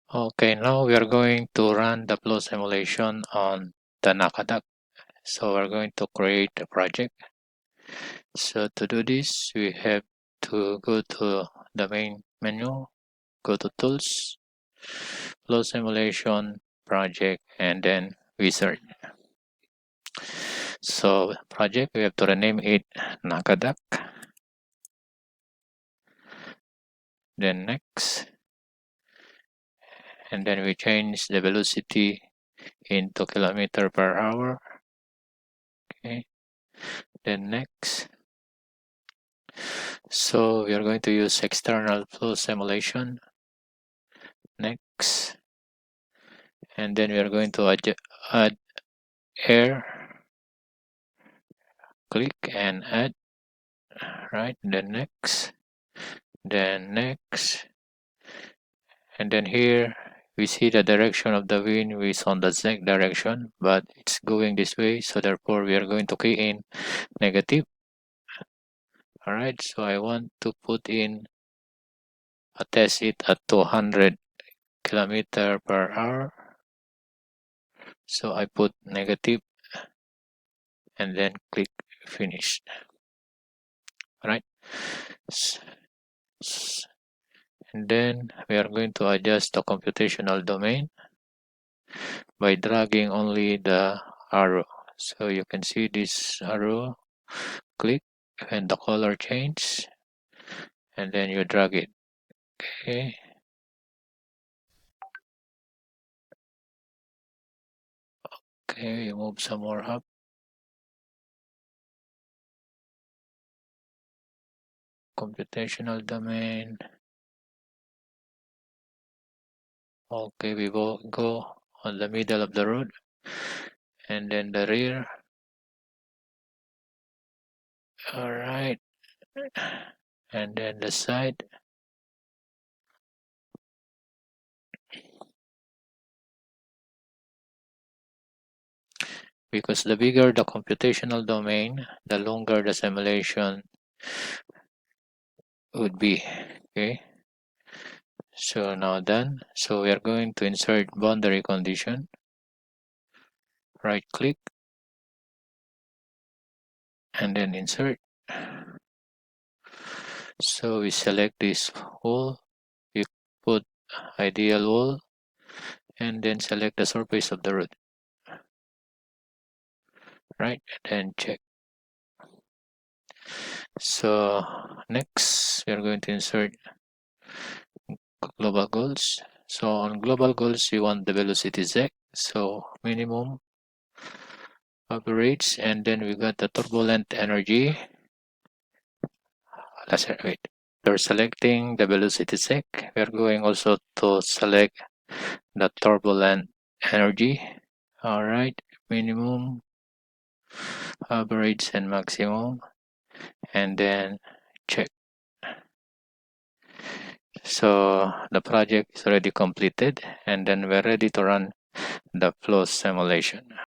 Okay, now we are going to run the flow simulation on the Naca. So we're going to create a project. So to do this, we have to go to the main menu, go to Tools, Flow Simulation, Project, and then Wizard. So project, we have to rename it Naca. Then next, and then we change the velocity into kilometer per hour. Okay, then next. So we are going to use external flow simulation. Next, and then we are going to add air. Click and add. Right. Then next. Then next. And then here we see the direction of the wind is on the Z direction, but it's going this way. So therefore we are going to key in negative. All right. So I want to put in test it at 200 kilometer per hour. So I put negative and then click finish. All right. And then we are going to adjust the computational domain by dragging only the arrow. So you can see this arrow, click and the color change, and then you drag it. Okay. Okay, you move some more up. Computational domain. Okay, we go on the middle of the road, and then the rear. All right, and then the side. Because the bigger the computational domain, the longer the simulation would be. Okay, so now done. So we are going to insert boundary condition. Right click and then insert. So we select this wall, we put ideal wall, and then select the surface of the road. Right, and then check. So next we are going to insert global goals. So on global goals we want the velocity z, so minimum, average, and then we got the turbulent energy. Wait, we're selecting the velocity z. We're going also to select the turbulent energy. All right, minimum, average, and maximum, and then check. So the project is already completed, and then we're ready to run the flow simulation.